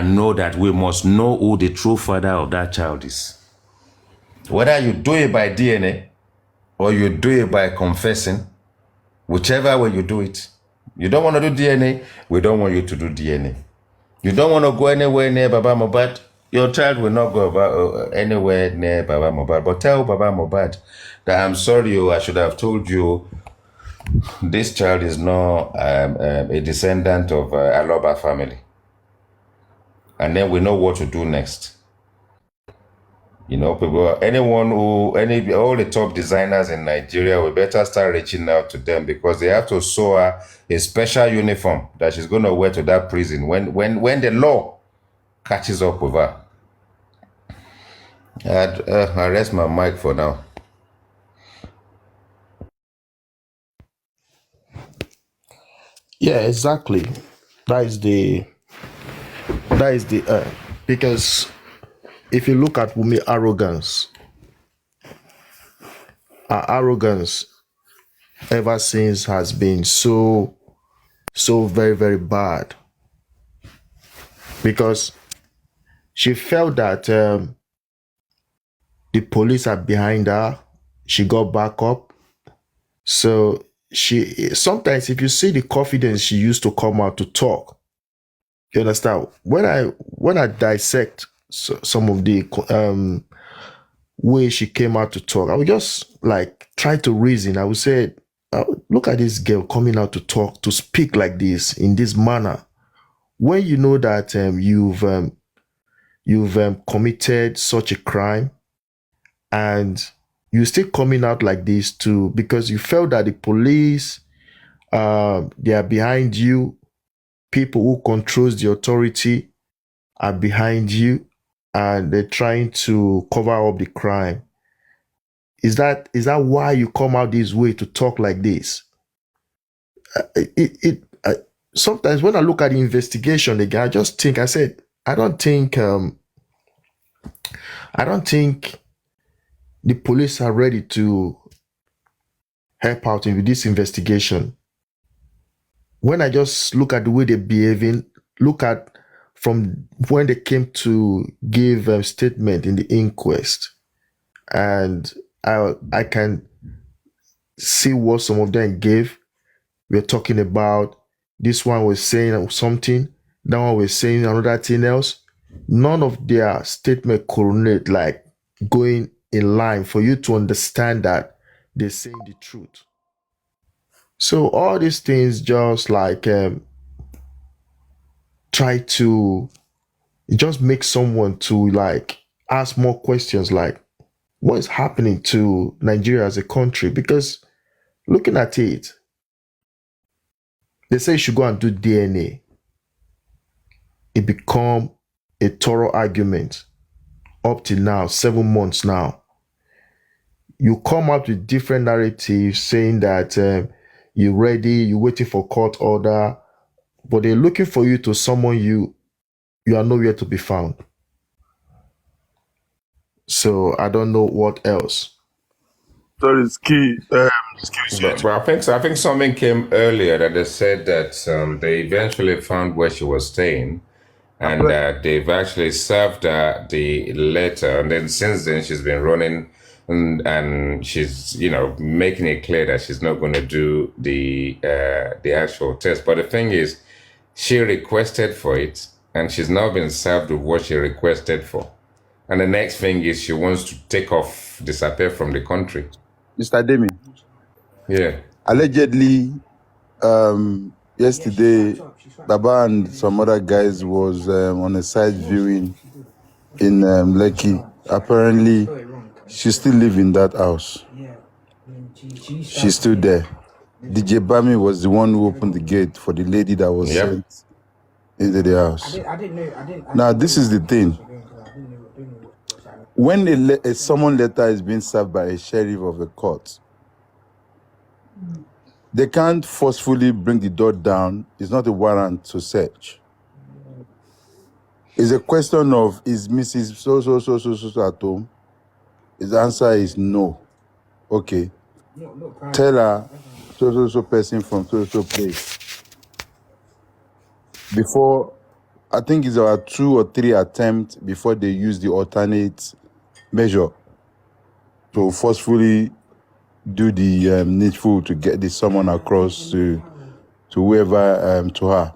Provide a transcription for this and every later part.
and know that we must know who the true father of that child is. Whether you do it by DNA or you do it by confessing, whichever way you do it. You don't want to do DNA, we don't want you to do DNA. You don't want to go anywhere near Baba Mohbad, your child will not go anywhere near Baba Mohbad. But tell Baba Mohbad that I'm sorry, I should have told you this child is not a descendant of Aloba family. And then we know what to do next. You know, people, all the top designers in Nigeria, we better start reaching out to them because they have to sew her a special uniform that she's going to wear to that prison when the law catches up with her. I rest my mic for now. Yeah, exactly. That is the because if you look at Wumi arrogance, her arrogance ever since has been so very, very bad because she felt that the police are behind her. She got back up. So she sometimes, if you see the confidence she used to come out to talk, you understand. When I dissect some of the way she came out to talk, I would just like try to reason. I would say, look at this girl coming out to talk, to speak like this in this manner. When you know that you've committed such a crime, and you're still coming out like this too because you felt that the police they are behind you, people who controls the authority are behind you, and they're trying to cover up the crime. Is that why you come out this way to talk like this? Sometimes when I look at the investigation again, I just think, I don't think the police are ready to help out in this investigation. When I just look at the way they're behaving, look at from when they came to give a statement in the inquest, and I can see what some of them gave. We're talking about this one was saying something, that one was saying another thing else. None of their statement coordinate, like going in line for you to understand that they're saying the truth. So all these things just like try to just make someone to like ask more questions, like what is happening to Nigeria as a country? Because looking at it, they say you should go and do DNA. It become a thorough argument up till now, 7 months now. You come up with different narratives saying that you're ready, you're waiting for court order, but they're looking for you to summon you. You are nowhere to be found. So I don't know what else. Sorry, it's key. But I think something came earlier that they said that they eventually found where she was staying, and that they've actually served her the letter, and then since then she's been running, and she's making it clear that she's not going to do the actual test. But the thing is, she requested for it, and she's now been served with what she requested for. And the next thing is she wants to disappear from the country. Mr. Demi. Yeah. Allegedly, yesterday, Baba and some other guys was on a side viewing in Lekki. Apparently, she still lives in that house. She's still there. DJ Bami was the one who opened the gate for the lady that was sent into the house. Now, this is the thing. When a summon letter is being served by a sheriff of a court, they can't forcefully bring the door down. It's not a warrant to search. It's a question of, is Mrs. So at home? His answer is no. Okay. Tell her so person from so place. Before I think it's about 2 or 3 attempts before they use the alternate measure to forcefully do the needful to get the summon across to whoever, to her.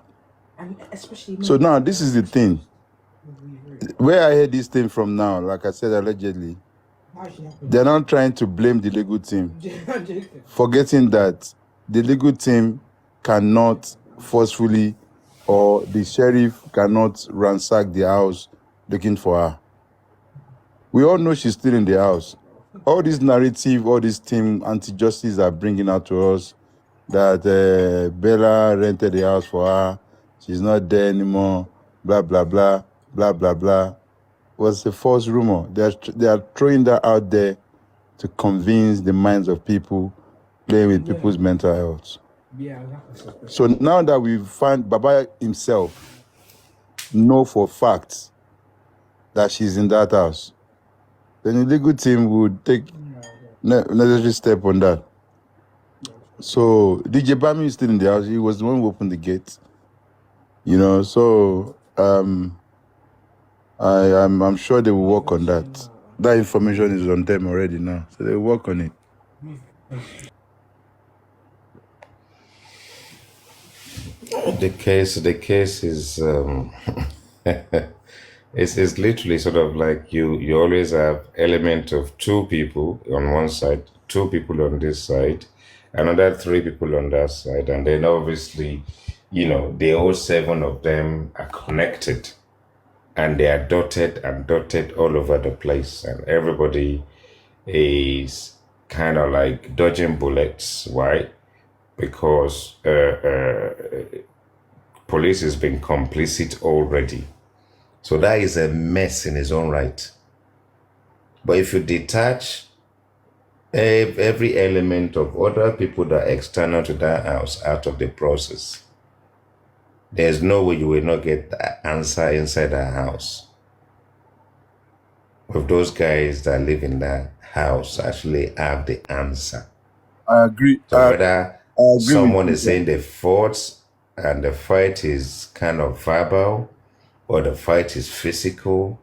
So now this is the thing. Where I heard this thing from now, like I said, allegedly, they're not trying to blame the legal team, forgetting that the legal team cannot forcefully, or the sheriff cannot ransack the house looking for her. We all know she's still in the house. All this narrative, all this team anti-justice are bringing out to us that Bella rented the house for her, she's not there anymore, blah, blah, blah, blah, blah, blah, was a false rumor. They are throwing that out there to convince the minds of people, playing with people's mental health. So now that we've found Baba himself know for fact that she's in that house, then the legal team would take necessary step on that. So DJ Bami is still in the house. He was the one who opened the gate. You know, so I'm sure they will work on that. That information is on them already now, so they will work on it. The case is it's literally sort of like you always have element of two people on one side, two people on this side, another three people on that side, and then obviously, the all seven of them are connected, and they are dotted all over the place, and everybody is kind of like dodging bullets. Why? Because police has been complicit already. So that is a mess in its own right. But if you detach every element of other people that are external to that house out of the process, there's no way you will not get the answer inside that house. If those guys that live in that house actually have the answer. I agree. So whether someone with is saying the fought and the fight is kind of verbal, or the fight is physical,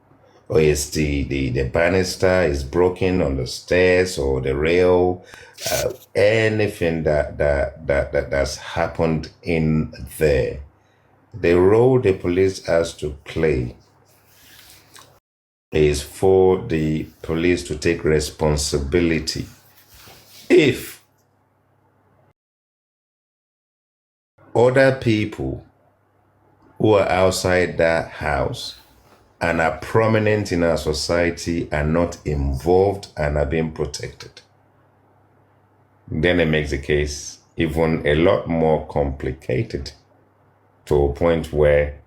or it's the banister is broken on the stairs or the rail, anything that's happened in there. The role the police has to play is for the police to take responsibility. If other people who are outside that house and are prominent in our society are not involved and are being protected, then it makes the case even a lot more complicated, to a point where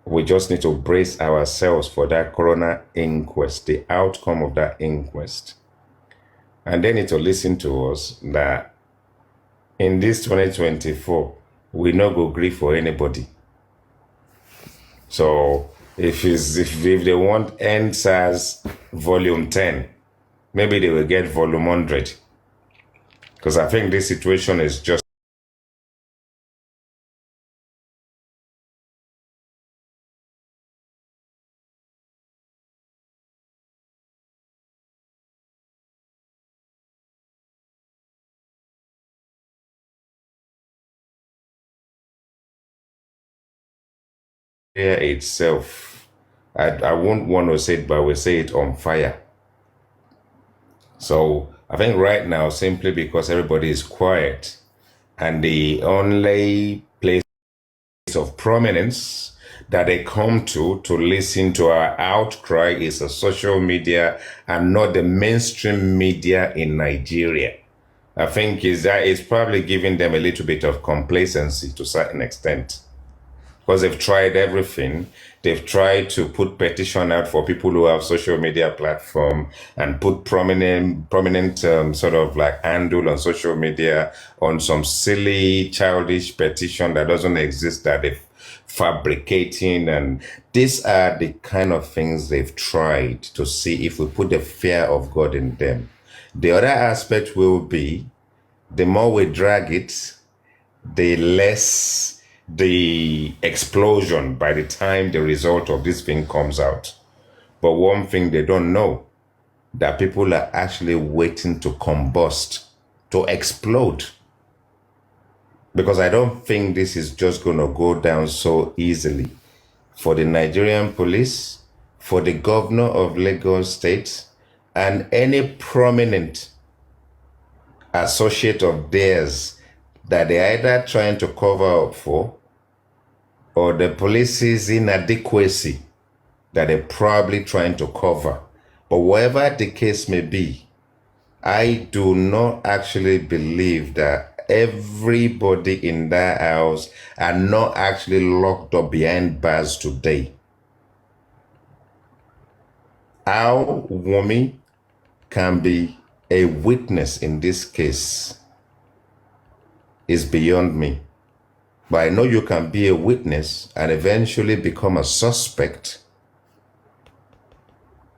we just need to brace ourselves for that coroner inquest, the outcome of that inquest. And they need to listen to us that in this 2024, we no go grieve for anybody. So if they want NSAS volume 10, maybe they will get volume 100. Because I think this situation is just here itself. I won't want to say it, but I will say it on fire. So I think right now, simply because everybody is quiet, and the only place of prominence that they come to listen to our outcry is a social media and not the mainstream media in Nigeria, I think is that it's probably giving them a little bit of complacency to a certain extent. Because they've tried everything. They've tried to put petition out for people who have social media platform and put prominent sort of like handle on social media on some silly, childish petition that doesn't exist, that they're fabricating. And these are the kind of things they've tried to see if we put the fear of God in them. The other aspect will be, the more we drag it, the less the explosion by the time the result of this thing comes out. But one thing they don't know, that people are actually waiting to combust, to explode. Because I don't think this is just going to go down so easily. For the Nigerian police, for the governor of Lagos State, and any prominent associate of theirs that they're either trying to cover up for, or the police's inadequacy that they're probably trying to cover. But whatever the case may be, I do not actually believe that everybody in that house are not actually locked up behind bars today. How Wunmi can be a witness in this case is beyond me. But I know you can be a witness and eventually become a suspect.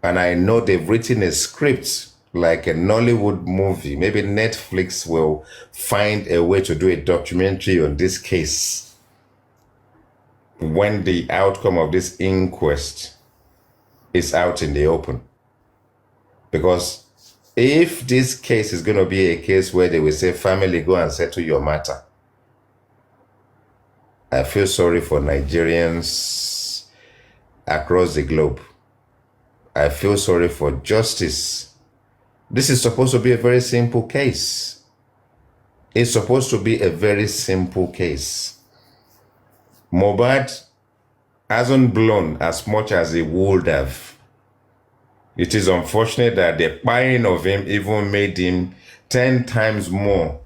And I know they've written a script like a Nollywood movie. Maybe Netflix will find a way to do a documentary on this case when the outcome of this inquest is out in the open. Because if this case is going to be a case where they will say, family, go and settle your matter, I feel sorry for Nigerians across the globe. I feel sorry for justice. This is supposed to be a very simple case. It's supposed to be a very simple case. Mohbad hasn't blown as much as he would have. It is unfortunate that the buying of him even made him 10 times more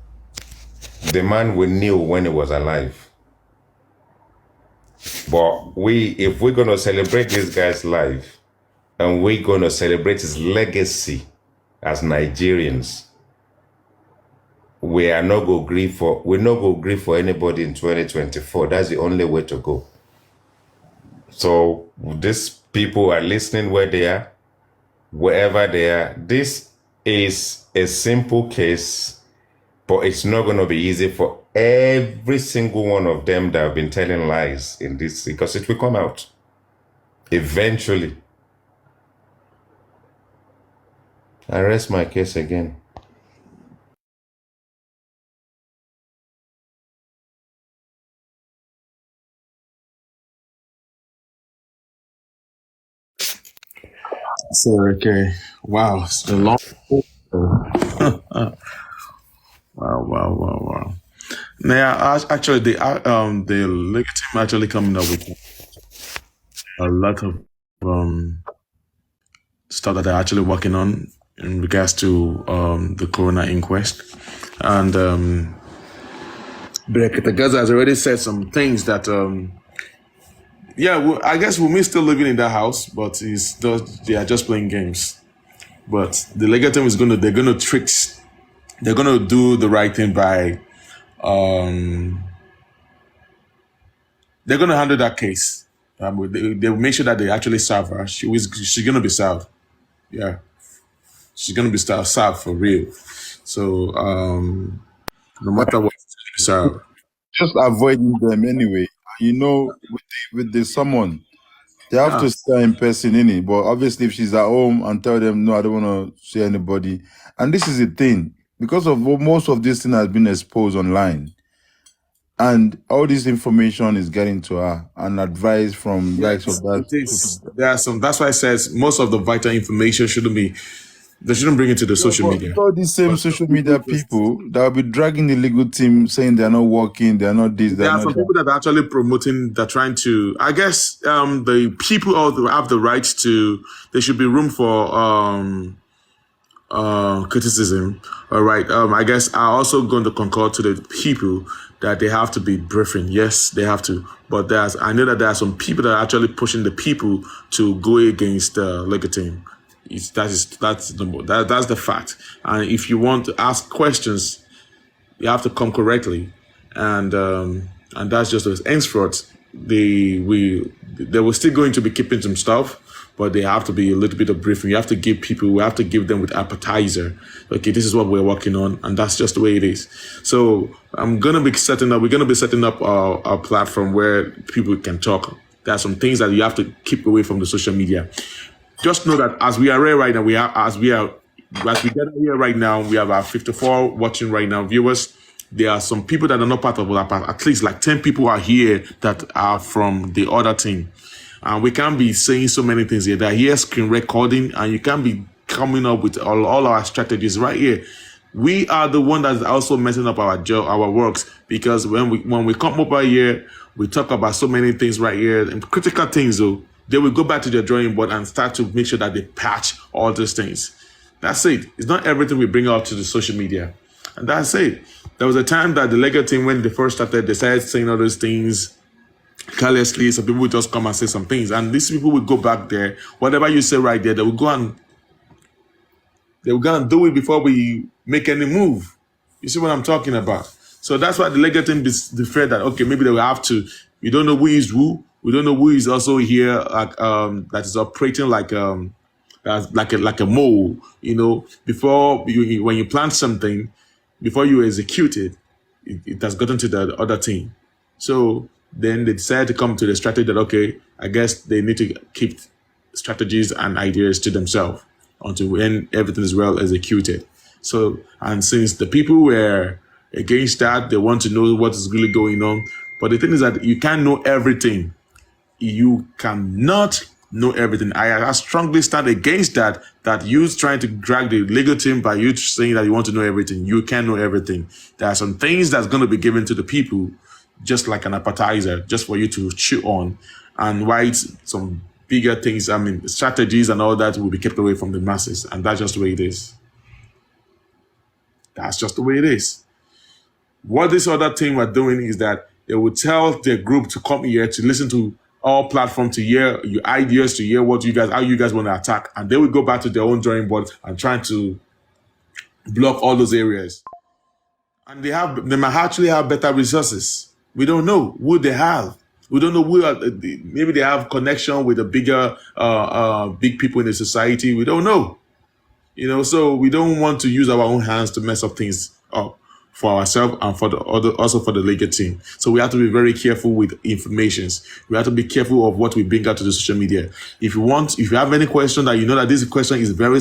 the man we knew when he was alive. But if we're going to celebrate this guy's life, and we're going to celebrate his legacy as Nigerians, we're not going to grieve for anybody in 2024. That's the only way to go. So these people are listening where they are, wherever they are. This is a simple case, but it's not going to be easy for every single one of them that have been telling lies in this, because it will come out eventually. I rest my case again. So okay, wow, it's a long. Wow, wow, wow, wow. Now, actually, the league team actually coming up with a lot of stuff that they're actually working on in regards to the coroner inquest, and Brekete Gaza has already said some things that I guess Wumi still living in that house, but they are just playing games. But the legal team they're gonna do the right thing by they're gonna handle that case. They will make sure that they actually serve her. She's gonna be served. Yeah, she's gonna be served for real. So no matter what, she's gonna be served. Just avoiding them anyway. You know, with the summon, they have Yeah. to stay in person, innit? But obviously, if she's at home and tell them, no, I don't want to see anybody. And this is the thing, because of most of this thing has been exposed online, and all this information is getting to her and advice from likes of that. It is. There are some. That's why I says most of the vital information they shouldn't bring it to the social media. All these same social media people that will be dragging the legal team, saying they're not working, they're not this, There they're are not some that. people that are actually promoting, they're trying to, I guess, the people have the right to, there should be room for criticism. All right. I guess I also going to concur to the people that they have to be briefing. Yes, they have to. But I know that there are some people that are actually pushing the people to go against the legal team. That's the fact. And if you want to ask questions, you have to come correctly, and that's just as henceforth they were still going to be keeping some stuff, but they have to be a little bit of briefing. You have to give people, we have to give them with appetizer. Okay, this is what we're working on, and that's just the way it is. So we're gonna be setting up our platform where people can talk. There are some things that you have to keep away from the social media. Just know that as we are here right now, as we get here right now, we have our 54 watching right now viewers. There are some people that are not part of that, at least like 10 people are here that are from the other team. And we can't be saying so many things here. They're here screen recording, and you can't be coming up with all our strategies right here. We are the one that's also messing up our works, because when we come over here, we talk about so many things right here, and critical things though. They will go back to their drawing board and start to make sure that they patch all those things. That's it. It's not everything we bring out to the social media. And that's it. There was a time that the Lego team, when they first started, they started saying all those things carelessly. Some people would just come and say some things. And these people will go back there. Whatever you say right there, they will go and do it before we make any move. You see what I'm talking about? So that's why the Lego team is afraid that, okay, maybe they will have to. We don't know who is who. We don't know who is also here, that is operating like a mole. You know, when you plant something, before you execute it has gotten to the other team. So then they decided to come to the strategy that, okay, I guess they need to keep strategies and ideas to themselves until when everything is well executed. So, and since the people were against that, they want to know what is really going on. But the thing is that you can't know everything. You cannot know everything. I strongly stand against that you trying to drag the legal team by you saying that you want to know everything. You can't know everything. There are some things that's going to be given to the people just like an appetizer, just for you to chew on. And why some bigger things, strategies and all that will be kept away from the masses. And that's just the way it is. That's just the way it is. What this other team are doing is that they will tell their group to come here to listen to all platforms, to hear your ideas, to hear how you guys want to attack, and they will go back to their own drawing board and trying to block all those areas. And they might actually have better resources. We don't know who they have. We don't know maybe they have connection with the bigger, big people in the society. We don't know. So we don't want to use our own hands to mess up things up for ourselves and also for the legal team. So we have to be very careful with informations. We have to be careful of what we bring out to the social media. If you have any question that you know that this question is very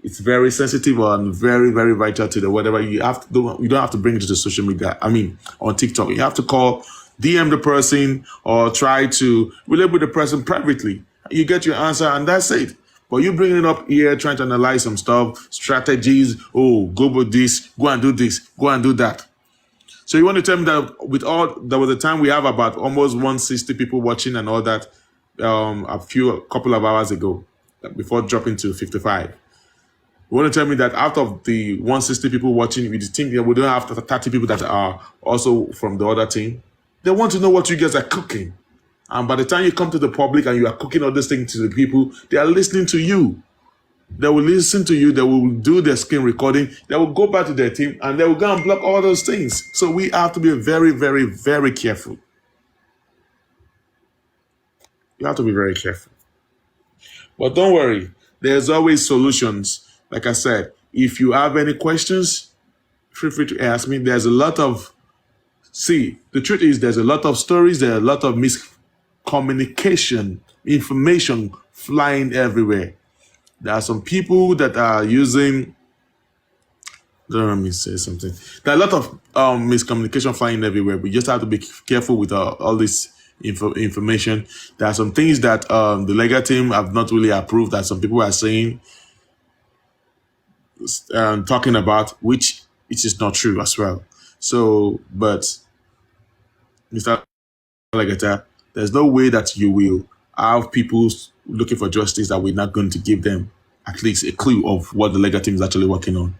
it's very sensitive and very, very vital to the whatever, you don't have to bring it to the social media. On TikTok, you have to call, DM the person, or try to relate with the person privately. You get your answer, and that's it. But you bring it up here, trying to analyze some stuff, strategies. Oh, go with this, go and do this, go and do that. So you want to tell me that there was a time we have about almost 160 people watching and all that, a couple of hours ago, before dropping to 55. You want to tell me that out of the 160 people watching, we think that we don't have 30 people that are also from the other team? They want to know what you guys are cooking. And by the time you come to the public and you are cooking all these things to the people, they are listening to you. They will listen to you. They will do their screen recording. They will go back to their team and they will go and block all those things. So we have to be very, very, very careful. You have to be very careful. But don't worry. There's always solutions. Like I said, if you have any questions, feel free to ask me. The truth is there's a lot of stories. There's a lot of miscommunication, information flying everywhere. There are some people that are using, let me say something. There are a lot of miscommunication flying everywhere. We just have to be careful with all this information. There are some things that the legal team have not really approved that some people are saying, talking about, which it is not true as well. So, but Mr. Legata, there's no way that you will have people looking for justice that we're not going to give them at least a clue of what the legal team is actually working on.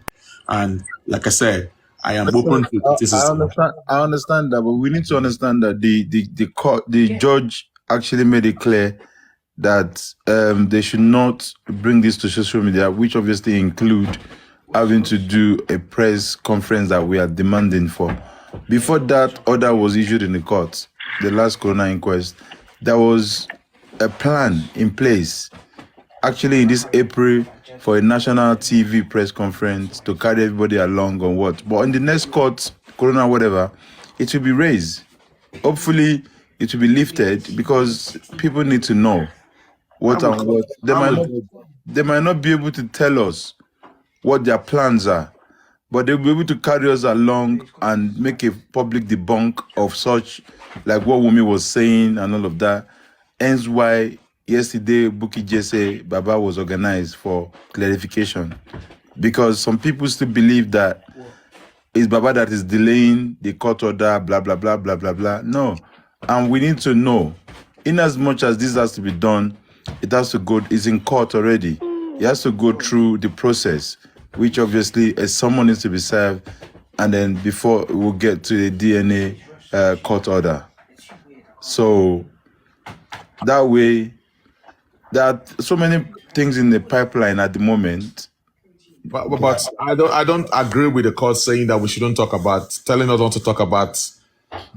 And like I said, I am open to criticism. I understand that, but we need to understand that the judge actually made it clear that they should not bring this to social media, which obviously include having to do a press conference that we are demanding for. Before that order was issued in the court, the last coroner inquest, there was a plan in place, actually in this April, for a national TV press conference to carry everybody along on what. But in the next court, coroner, whatever, it will be raised. Hopefully, it will be lifted because people need to know what and what. They might not be able to tell us what their plans are, but they'll be able to carry us along and make a public debunk of such, like what Wumi was saying and all of that. Hence why yesterday Buki Jesse Baba was organized for clarification, because some people still believe that it's Baba that is delaying the court order, blah, blah, blah, blah, blah, blah. No. And we need to know, in as much as this has to be done, it has to go, it's in court already. It has to go through the process, which obviously someone needs to be served, and then before we'll get to the DNA court order. So that way, there are so many things in the pipeline at the moment. But I don't agree with the court saying that we shouldn't talk about, telling us not to talk about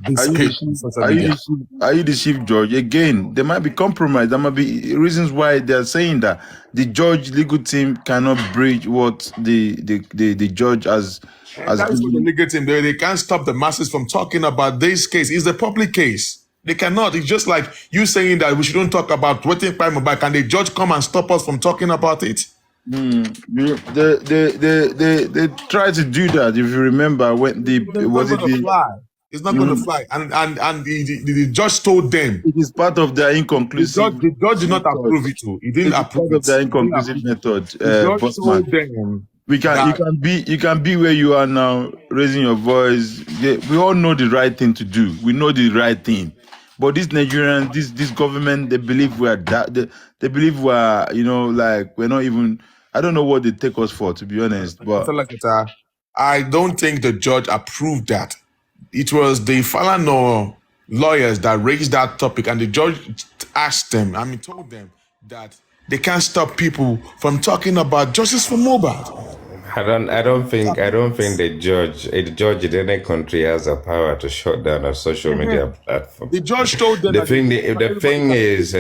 this case on social media. Are you the chief judge? Again, there might be compromise. There might be reasons why they are saying that the judge legal team cannot bridge what the judge has. That is what the legal team, they can't stop the masses from talking about this case. It's a public case. They cannot. It's just like you saying that we shouldn't talk about waiting by Mohbad. Can the judge come and stop us from talking about it? They tried to do that. If you remember, when it's not going to fly. And the judge told them it is part of their inconclusive. The judge did not approve it. He didn't approve part of their inconclusive method. The judge told them. You can be where you are now, raising your voice. We all know the right thing to do. We know the right thing. But these Nigerians, this government, they believe we are that. They believe we are, like we're not even. I don't know what they take us for, to be honest. But I don't think the judge approved that. It was the Falano lawyers that raised that topic, and the judge asked them, told them that they can't stop people from talking about justice for Mohbad. I don't think the judge in any country has the power to shut down a social media platform. The judge told them. The thing is,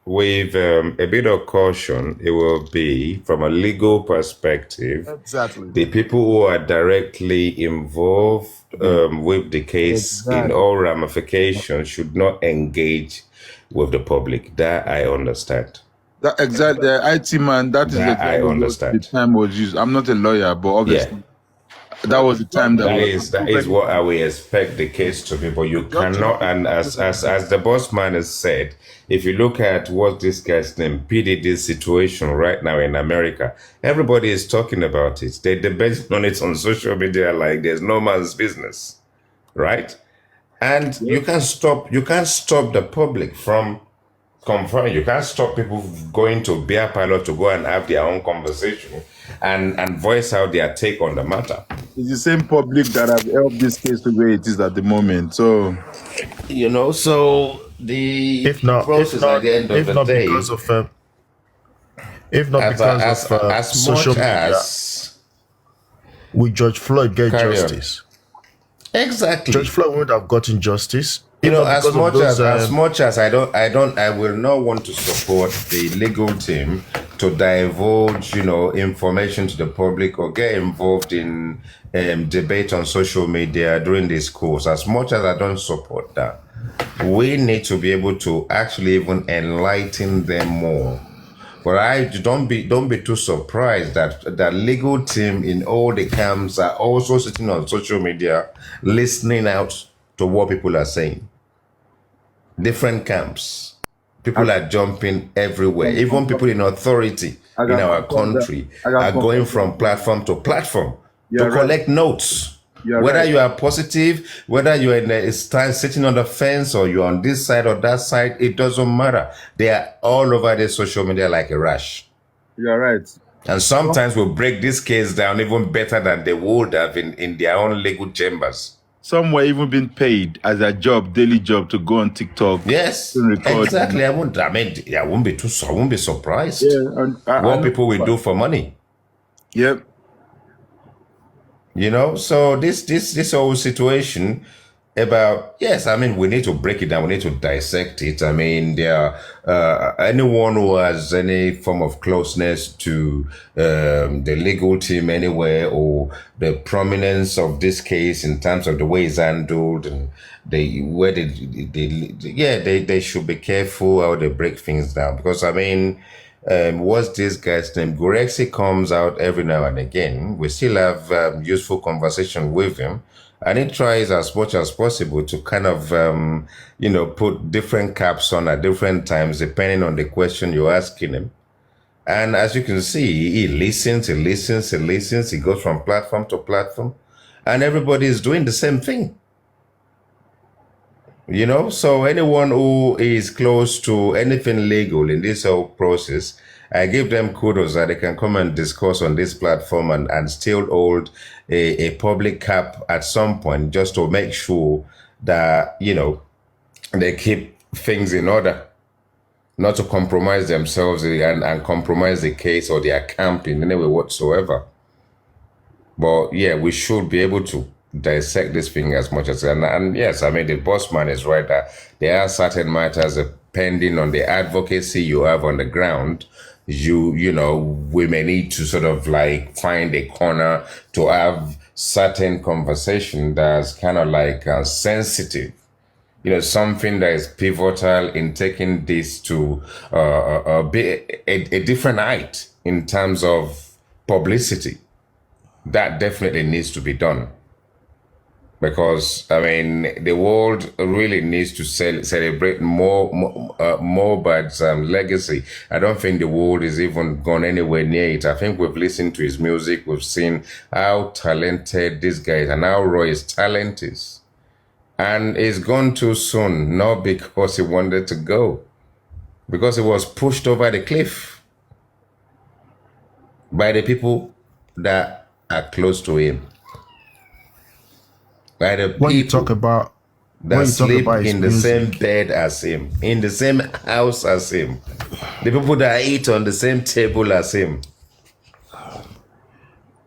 with a bit of caution, it will be from a legal perspective. Exactly. The people who are directly involved with the case in all ramifications should not engage with the public. That I understand. The IT man, that is I understand. The time was used. I'm not a lawyer, but obviously that was the time that is what I would expect the case to be. But you cannot, and as the boss man has said, if you look at what this guy's name, PDD's situation right now in America, everybody is talking about it. They debate on it on social media like there's no man's business, right? And you can't stop the public from confirming. You can't stop people going to beer parlor to go and have their own conversation and voice out their take on the matter. It's the same public that have helped this case to where it is at the moment. So so the if not because of social media, will George Floyd get justice? Exactly. George Floyd would have gotten justice. As much as I will not want to support the legal team to divulge, information to the public or get involved in debate on social media during this course. As much as I don't support that, we need to be able to actually even enlighten them more. But don't be too surprised that the legal team in all the camps are also sitting on social media, listening out to what people are saying. Different camps. People are jumping everywhere. Even people in authority in our country are going from platform to platform to collect notes. Whether you are positive, whether you're in a stand sitting on the fence or you're on this side or that side, it doesn't matter. They are all over the social media like a rash. You're right. And sometimes we'll break this case down even better than they would have in their own legal chambers. Some were even being paid as a daily job, to go on TikTok. Yes, exactly. I won't be surprised. What people will do for money. Yep. So this whole situation, about, yes, I mean, we need to break it down. We need to dissect it. I mean, there are anyone who has any form of closeness to the legal team anywhere, or the prominence of this case in terms of the way it's handled, and they should be careful how they break things down. Because I mean, what's this guy's name? Gorexi comes out every now and again. We still have useful conversation with him, and he tries as much as possible to kind of, put different caps on at different times, depending on the question you're asking him. And as you can see, he listens, he goes from platform to platform, and everybody is doing the same thing. So anyone who is close to anything legal in this whole process, I give them kudos that they can come and discuss on this platform and still hold a public cap at some point, just to make sure that, they keep things in order, not to compromise themselves and compromise the case or their camp in any way whatsoever. But yeah, we should be able to dissect this thing as much as and yes, I mean, the boss man is right that there are certain matters depending on the advocacy you have on the ground. We may need to sort of like find a corner to have certain conversation that's kind of like sensitive, something that is pivotal in taking this to be a different height in terms of publicity. That definitely needs to be done. Because, I mean, the world really needs to celebrate Mohbad's legacy. I don't think the world is even gone anywhere near it. I think we've listened to his music. We've seen how talented this guy is and how raw his talent is. And he's gone too soon, not because he wanted to go, because he was pushed over the cliff by the people that are close to him. By the When you people talk about that sleep his in the music, same bed as him, in the same house as him, the people that eat on the same table as him.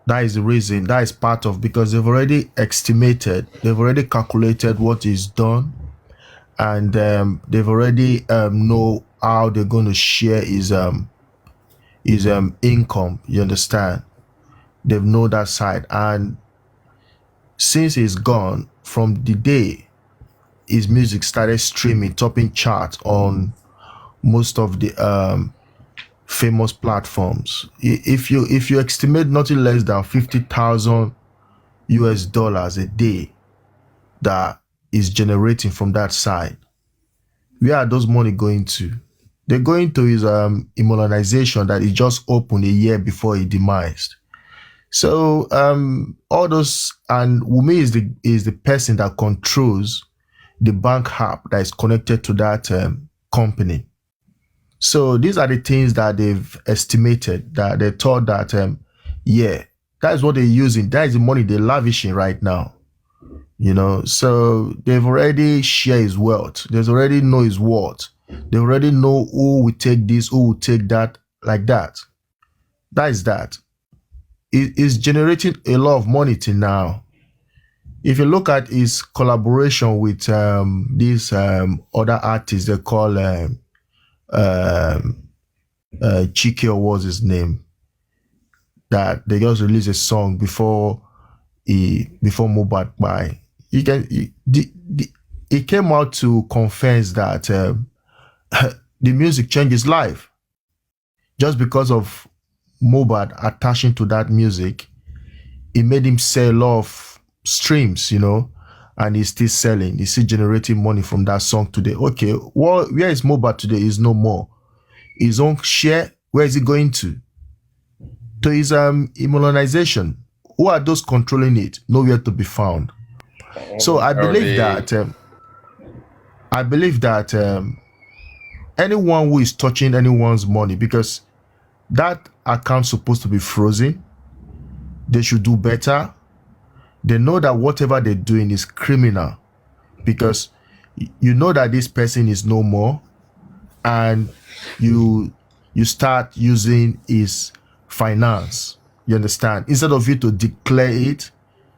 that is the reason. That is part of, because they've already estimated, they've already calculated what is done, and they've already know how they're going to share his income. You understand? They've know that side, and since he's gone, from the day his music started streaming, topping charts on most of the famous platforms, if you estimate nothing less than $50,000 a day that is generating from that side, where are those money going to? They're going to his immunization that he just opened a year before he demised. So all those, and Wumi is the person that controls the bank app that is connected to that company. So these are the things that they've estimated, that they thought that that is what they're using. That is the money they're lavishing right now. So they've already shared his wealth. They already know his worth. They already know who will take this, who will take that, like that. That is that. It is generating a lot of money till now. If you look at his collaboration with these other artists, they call Chike, or what's his name, that they just released a song before Mohbad by. He came out to confess that the music changed his life just because of Mohbad attaching to that music. It made him sell a lot of streams, and he's still selling. He's still generating money from that song today. Okay, well, where is Mohbad today? Is no more. His own share, where is he going to? To his immunization. Who are those controlling it? Nowhere to be found. So I believe that anyone who is touching anyone's money, because that account's supposed to be frozen, they should do better. They know that whatever they're doing is criminal, because you know that this person is no more, and you start using his finance. You understand? Instead of you to declare it,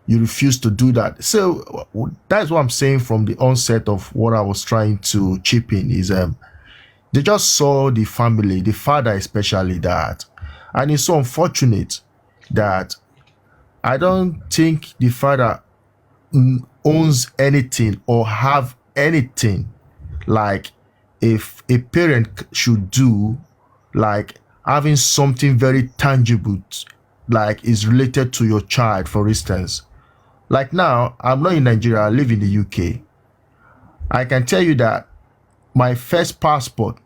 You refuse to do that. So that's what I'm saying from the onset of what I was trying to chip in is they just saw the family, the father especially, that, and it's so unfortunate that I don't think the father owns anything or have anything like if a parent should do, like having something very tangible like is related to your child. For instance, like now I'm not in Nigeria, I live in the UK. I can tell you that my first passport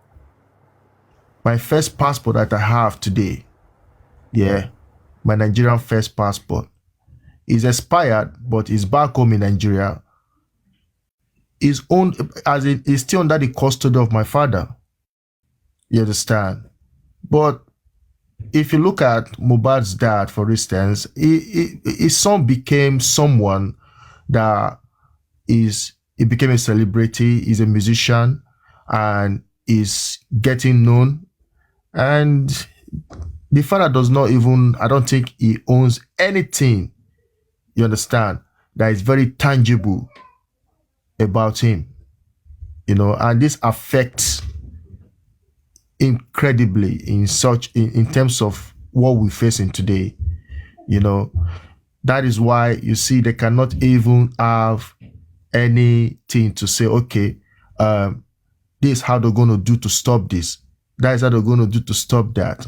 that I have today, yeah, my Nigerian first passport is expired, but is back home in Nigeria. Is owned as it is still under the custody of my father. You understand? But if you look at Mohbad's dad, for instance, his son became someone that he became a celebrity, he's a musician, and is getting known. And the father does not even, I don't think he owns anything, you understand, that is very tangible about him, and this affects incredibly in terms of what we're facing today. That is why you see they cannot even have anything to say, okay, this is how they're going to do to stop this, that is how they're going to do to stop that.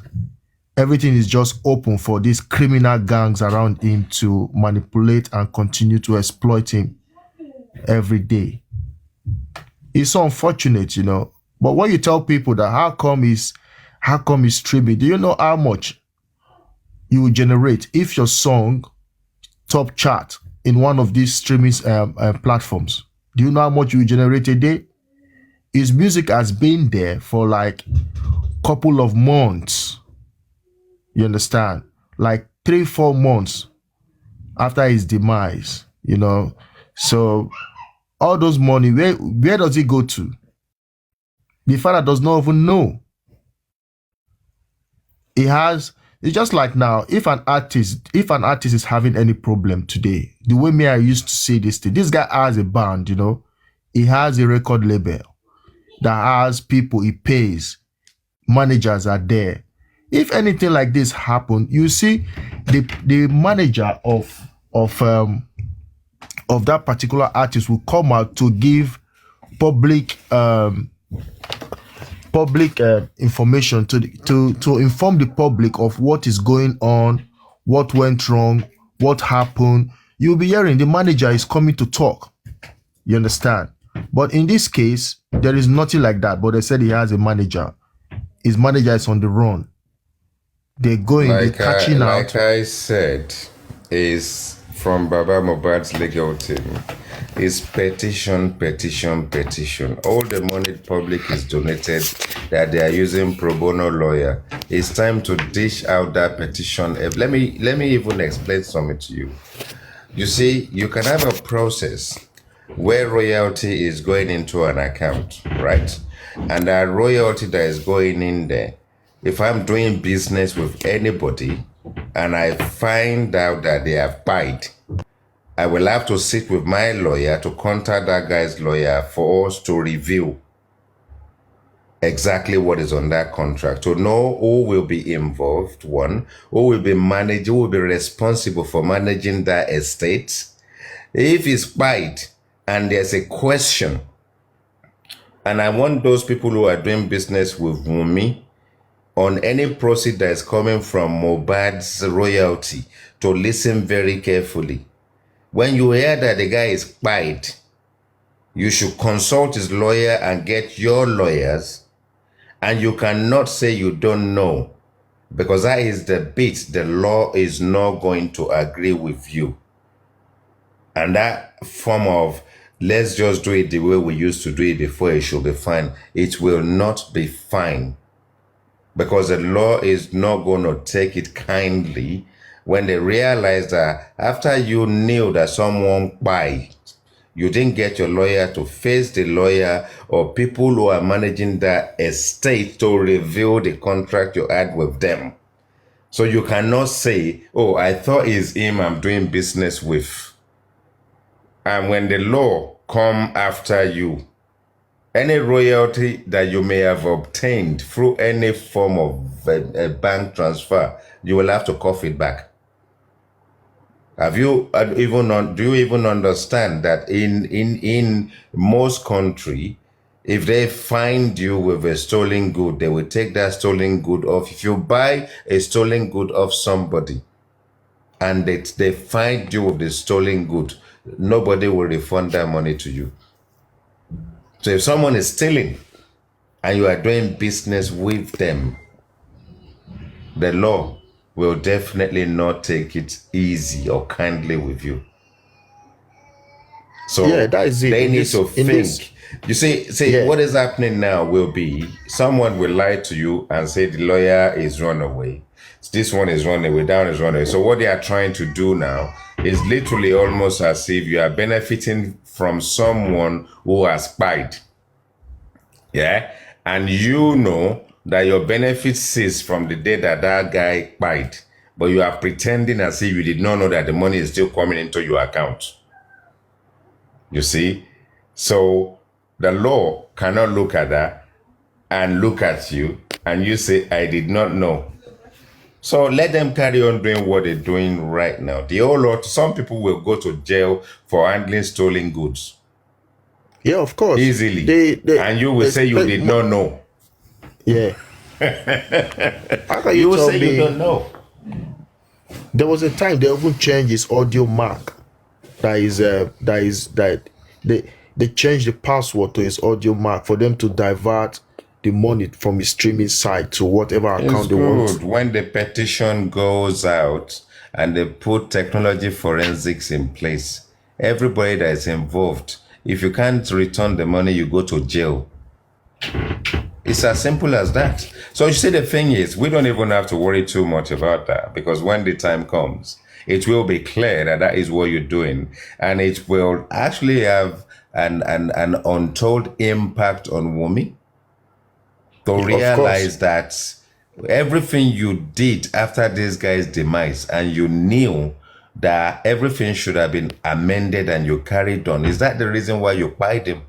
Everything is just open for these criminal gangs around him to manipulate and continue to exploit him every day. It's so unfortunate, but when you tell people that how come he's streaming, do you know how much you will generate if your song top chart in one of these streaming platforms? Do you know how much you will generate a day? His music has been there for like couple of months. You understand? Like 3-4 months after his demise, So all those money, where does it go to? The father does not even know. It's just like now, if an artist is having any problem today, the way I used to say this thing, this guy has a band, he has a record label that has people he pays, managers are there. If anything like this happen, you see the manager of that particular artist will come out to give public information to inform the public of what is going on, what went wrong, what happened. You'll be hearing the manager is coming to talk. You understand? But in this case, there is nothing like that. But they said he has a manager. His manager is on the run. They're going, they're catching out. Like I said, is from Baba Mohbad's legal team. Is petition. All the money the public is donated that they are using pro bono lawyer. It's time to dish out that petition. Let me even explain something to you. You see, you can have a process where royalty is going into an account, right? And that royalty that is going in there, if I'm doing business with anybody and I find out that they have paid, I will have to sit with my lawyer to contact that guy's lawyer for us to review exactly what is on that contract, to know who will be involved, who will be managed, who will be responsible for managing that estate. If it's paid and there's a question, and I want those people who are doing business with Wunmi on any proceed that is coming from Mohbad's royalty to listen very carefully. When you hear that the guy is paid, you should consult his lawyer and get your lawyers, and you cannot say you don't know, because that is the bit the law is not going to agree with you. And that form of let's just do it the way we used to do it before, it should be fine. It will not be fine, because the law is not going to take it kindly when they realize that after you knew that someone paid, you didn't get your lawyer to face the lawyer or people who are managing that estate to review the contract you had with them. So you cannot say, oh, I thought it's him I'm doing business with. And when the law come after you, any royalty that you may have obtained through any form of a bank transfer, you will have to cough it back. Have you do you even understand that in most country, if they find you with a stolen good, they will take that stolen good off. If you buy a stolen good off somebody and they find you with the stolen good, nobody will refund that money to you. So if someone is stealing and you are doing business with them, the law will definitely not take it easy or kindly with you. So Yeah, that is it. they In need this, to in this, think. You see, yeah, what is happening now will be someone will lie to you and say the lawyer is run away. This one is run away, that one is run away. So what they are trying to do now is literally almost as if you are benefiting from someone who has spied. Yeah. And you know that your benefit ceased from the day that that guy spied. But you are pretending as if you did not know that the money is still coming into your account. You see? So the law cannot look at that and look at you and you say, I did not know. So let them carry on doing what they're doing right now. The whole lot, some people will go to jail for handling stolen goods yeah, of course. easily. And you will say you did not know. Yeah. How can You you will tell say you me don't know. there was a time they even changed his audio mark? That they changed the password to his audio mark for them to divert the money from his streaming site to whatever It's account they want. good when the petition goes out and they put technology forensics in place. Everybody that is involved, if you can't return the money, you go to jail. It's as simple as that. So you see, the thing is, we don't even have to worry too much about that because when the time comes, it will be clear that that is what you're doing, and it will actually have an untold impact on Wumi to Of realize course. that everything you did after this guy's demise and you knew that everything should have been amended and you carried on. Is that the reason why you buyed him?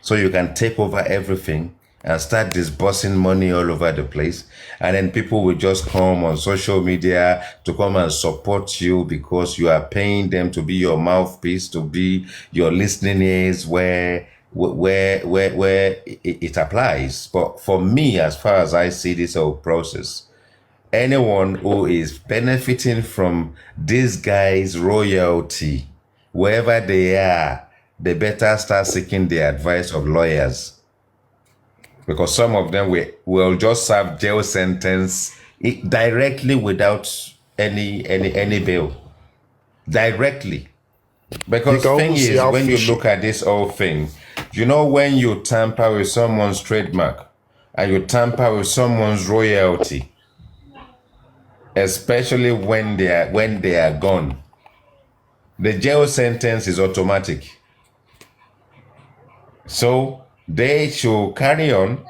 So you can take over everything and start disbursing money all over the place. And then people will just come on social media to come and support you because you are paying them to be your mouthpiece, to be your listening ears where it applies. But for me, as far as I see this whole process, anyone who is benefiting from this guy's royalty, wherever they are, they better start seeking the advice of lawyers. Because some of them will just serve jail sentence directly without any bail. Directly. You Because can thing also see is, how when you fishy. look at this whole thing, you know, when you tamper with someone's trademark and you tamper with someone's royalty, especially when they are gone, the jail sentence is automatic. So they should carry on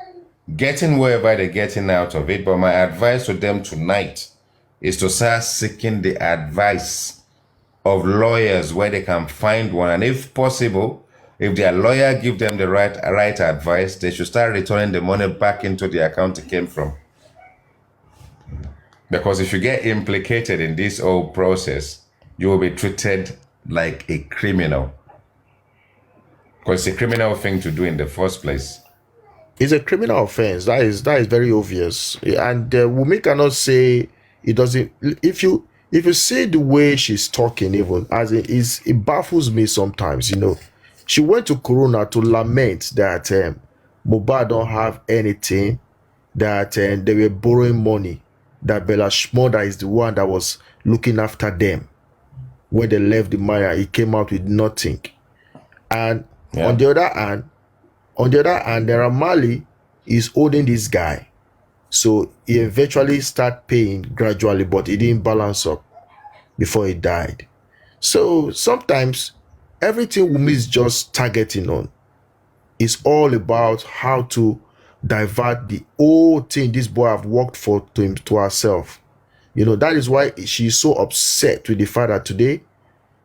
getting wherever they're getting out of it. But my advice to them tonight is to start seeking the advice of lawyers where they can find one. And if possible, if their lawyer give them the right advice, they should start returning the money back into the account it came from. Because if you get implicated in this whole process, you will be treated like a criminal. Because it's a criminal thing to do in the first place. It's a criminal offense. That is very obvious. And Wumi cannot say it doesn't. If you see the way she's talking, even as it baffles me sometimes. You know, she went to Corona to lament that Mohbad don't have anything, that they were borrowing money, that Bella Shmurda is the one that was looking after them when they left the Maya. He came out with nothing, and Yeah. on the other hand, Naira Marley is owing this guy. So he eventually started paying gradually, but he didn't balance up before he died. So sometimes everything Wumi is just targeting on is all about how to divert the whole thing this boy have worked for to herself. You know, that is why she's so upset with the father today.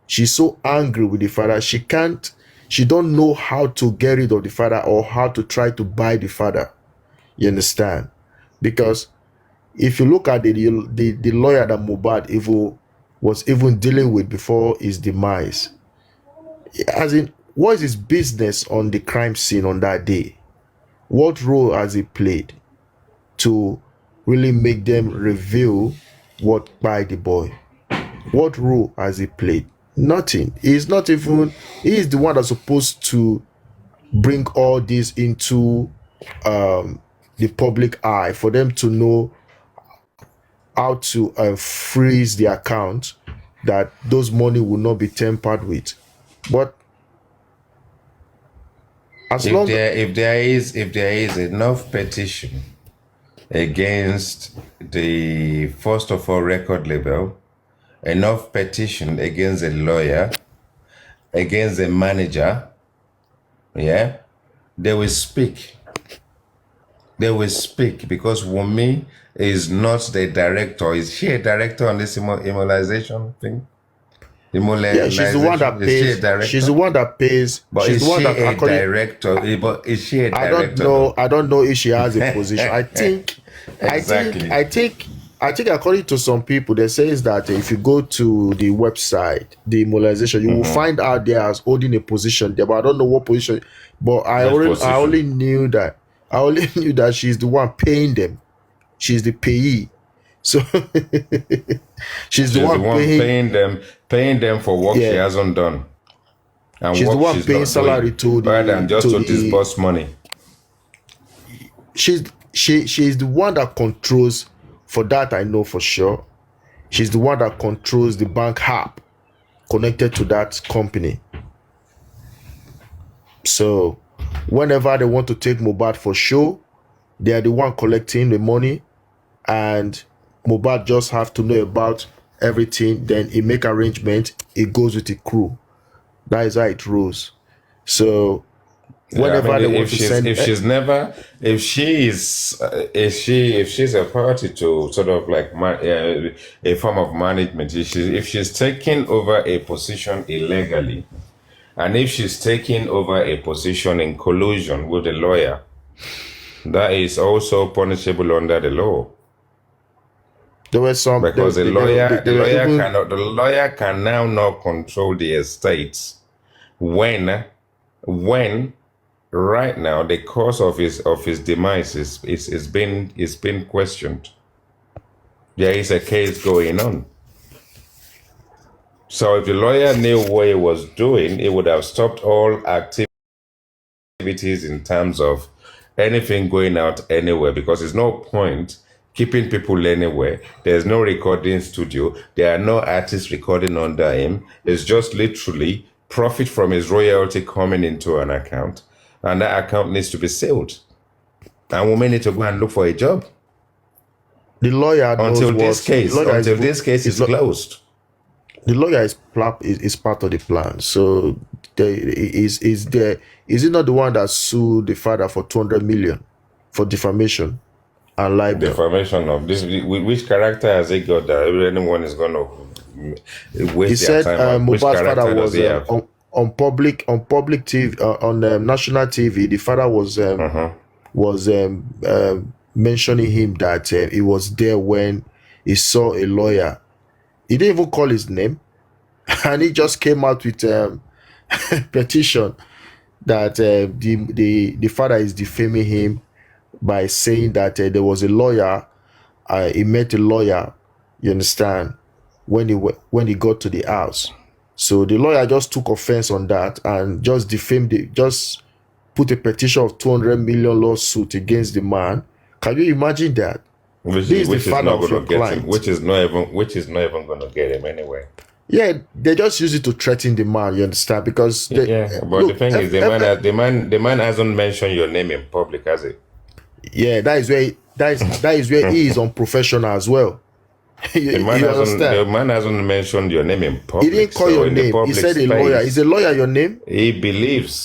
She's so angry with the father. She don't know how to get rid of the father or how to try to buy the father. You understand? Because if you look at the lawyer that Mohbad was even dealing with before his demise, as in, what is his business on the crime scene on that day? What role has he played to really make them reveal what by the boy? What role has he played? Nothing. He's not even. He is the one that's supposed to bring all this into the public eye for them to know how to freeze the account, that those money will not be tampered with. But as long if there is enough petition against the, first of all, record label, enough petition against a lawyer, against a manager, yeah, they will speak. They will speak, because Wunmi is not the director. Is she a director on this immunization thing? yeah, she's the one that pays. She's the one that pays. But she's is the one she that a director? But is she a director? I don't know if she has a position. I think. Exactly. I think according to some people, they says that if you go to the website, the immunization, you will find out there as holding a position there. But I don't know what position. But I only knew that she's the one paying them. She's the payee. So she's the one paying them for work she hasn't done. And she's the one paying salary to the, rather than just to disburse money. She's the one that controls, for that I know for sure. She's the one that controls the bank app connected to that company. So whenever they want to take Mohbad for show, they are the one collecting the money, and Mohbad just have to know about everything. Then he make arrangement. It goes with the crew. That is how it rolls. So whenever they want to send, if she's a party to sort of like a form of management, if she's taking over a position illegally, and if she's taking over a position in collusion with a lawyer, that is also punishable under the law. There were some, because the lawyer can now not control the estates when right now the cause of his demise is being questioned. There is a case going on. So if the lawyer knew what he was doing, he would have stopped all activities in terms of anything going out anywhere, because there's no point keeping people anywhere. There's no recording studio. There are no artists recording under him. It's just literally profit from his royalty coming into an account, and that account needs to be sealed. And women need to go and look for a job. The lawyer until this case is closed. The lawyer is part of the plan. So is it not the one that sued the father for 200 million for defamation and libel? Defamation of this. Which character has he got that anyone is going to waste their time? He said Mohbad's father was on public TV, on national TV. The father was mentioning him that he was there when he saw a lawyer. He didn't even call his name, and he just came out with petition that the father is defaming him by saying that there was a lawyer. He met a lawyer, you understand, when he got to the house. So the lawyer just took offense on that and just defamed just put a petition of 200 million lawsuit against the man. Can you imagine that? Which is not going to get him. Which is not even going to get him anyway. Yeah, they just use it to threaten the man. You understand? Because the thing is, the man hasn't mentioned your name in public, has he? Yeah, that is where he is unprofessional as well. you, The man you hasn't. The understand? man hasn't mentioned your name in He public. didn't call So your in the name. He public said a lawyer. space, Is a lawyer your name? he believes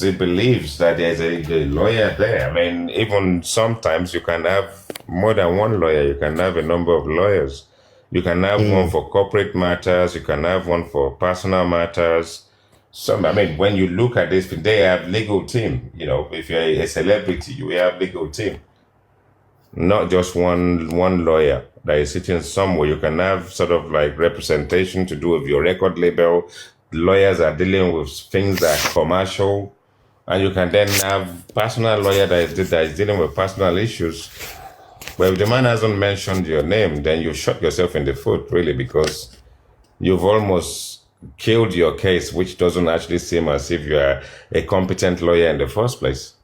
that there's a lawyer there. I mean, even sometimes you can have more than one lawyer. You can have a number of lawyers. You can have one for corporate matters. You can have one for personal matters. Some, I mean, when you look at this, they have legal team. You know, if you're a celebrity, you have legal team, not just one lawyer that is sitting somewhere. You can have sort of like representation to do with your record label. Lawyers are dealing with things that are commercial, and you can then have personal lawyer that is dealing with personal issues. But if the man hasn't mentioned your name, then you shot yourself in the foot, really, because you've almost killed your case, which doesn't actually seem as if you are a competent lawyer in the first place.